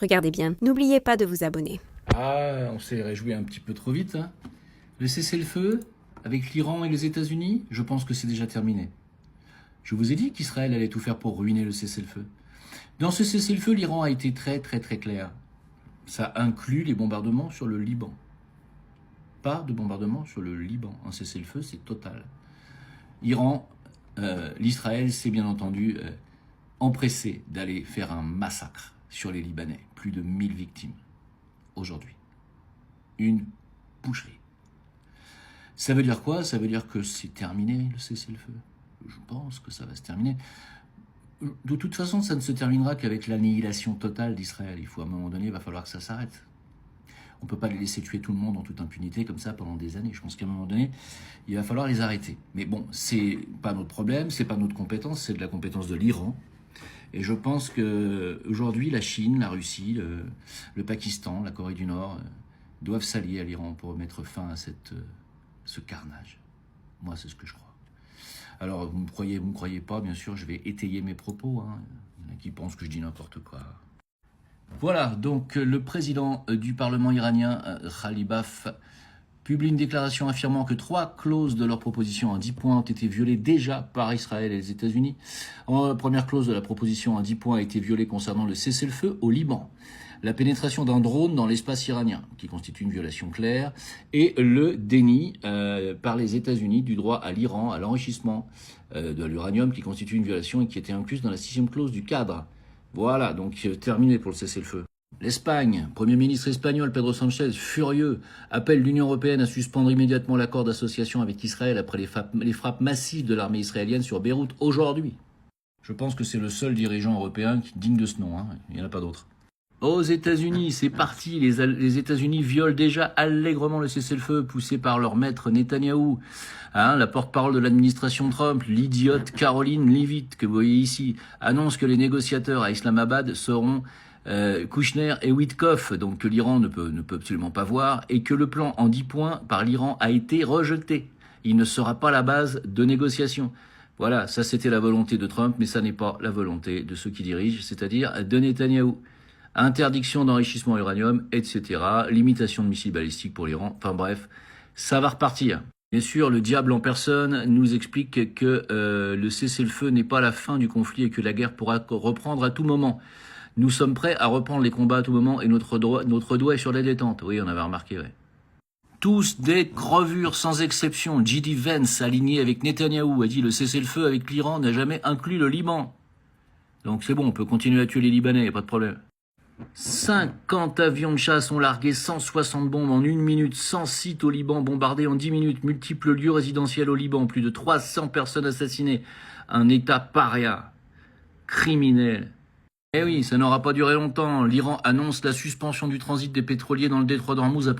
Regardez bien, n'oubliez pas de vous abonner. Ah, on s'est réjoui un petit peu trop vite, hein. Le cessez-le-feu avec l'Iran et les États-Unis, je pense que c'est déjà terminé. Je vous ai dit qu'Israël allait tout faire pour ruiner le cessez-le-feu. Dans ce cessez-le-feu, l'Iran a été très clair. Ça inclut les bombardements sur le Liban. Pas de bombardement sur le Liban. Un cessez-le-feu, c'est total. L'Israël s'est bien entendu empressé d'aller faire un massacre sur les Libanais. Plus de 1000 victimes aujourd'hui. Une boucherie. Ça veut dire quoi? Ça veut dire que c'est terminé le cessez-le-feu. Je pense que ça va se terminer. De toute façon, ça ne se terminera qu'avec l'annihilation totale d'Israël. Il faut à un moment donné, il va falloir que ça s'arrête. On ne peut pas les laisser tuer tout le monde en toute impunité comme ça pendant des années. Je pense qu'à un moment donné, il va falloir les arrêter. Mais bon, c'est pas notre problème, c'est pas notre compétence, c'est de la compétence de l'Iran. Et je pense qu'aujourd'hui, la Chine, la Russie, le Pakistan, la Corée du Nord doivent s'allier à l'Iran pour mettre fin à ce carnage. Moi, c'est ce que je crois. Alors, vous me croyez pas, bien sûr, je vais étayer mes propos. Hein. Il y en a qui pensent que je dis n'importe quoi. Voilà, donc le président du Parlement iranien, Khalibaf, publie une déclaration affirmant que 3 clauses de leur proposition en 10 points ont été violées déjà par Israël et les États-Unis. La première clause de la proposition en 10 points a été violée concernant le cessez-le-feu au Liban, la pénétration d'un drone dans l'espace iranien, qui constitue une violation claire, et le déni par les États-Unis du droit à l'Iran à l'enrichissement de l'uranium, qui constitue une violation et qui était incluse dans la 6e clause du cadre. Voilà, donc terminé pour le cessez-le-feu. L'Espagne, Premier ministre espagnol Pedro Sánchez, furieux, appelle l'Union européenne à suspendre immédiatement l'accord d'association avec Israël après les frappes massives de l'armée israélienne sur Beyrouth aujourd'hui. Je pense que c'est le seul dirigeant européen digne de ce nom, hein. Il n'y en a pas d'autre. Aux États-Unis, c'est parti. Les États-Unis violent déjà allègrement le cessez-le-feu poussé par leur maître Netanyahou. Hein, la porte-parole de l'administration Trump, l'idiote Caroline Leavitt, que vous voyez ici, annonce que les négociateurs à Islamabad seront Kushner et Witkoff, donc que l'Iran ne peut absolument pas voir, et que le plan en 10 points par l'Iran a été rejeté. Il ne sera pas la base de négociation. Voilà, ça c'était la volonté de Trump, mais ça n'est pas la volonté de ceux qui dirigent, c'est-à-dire de Netanyahou. Interdiction d'enrichissement uranium, etc. Limitation de missiles balistiques pour l'Iran. Enfin bref, ça va repartir. Bien sûr, le diable en personne nous explique que le cessez-le-feu n'est pas la fin du conflit et que la guerre pourra reprendre à tout moment. Nous sommes prêts à reprendre les combats à tout moment et notre doigt est sur la détente. Oui, on avait remarqué, ouais. Tous des crevures sans exception. J.D. Vance, aligné avec Netanyahou, a dit le cessez-le-feu avec l'Iran n'a jamais inclus le Liban. Donc c'est bon, on peut continuer à tuer les Libanais, y a pas de problème. 50 avions de chasse ont largué 160 bombes en 1 minute, 100 sites au Liban bombardés en 10 minutes, multiples lieux résidentiels au Liban, plus de 300 personnes assassinées. Un État paria, criminel. Eh oui, ça n'aura pas duré longtemps. L'Iran annonce la suspension du transit des pétroliers dans le détroit d'Ormuz après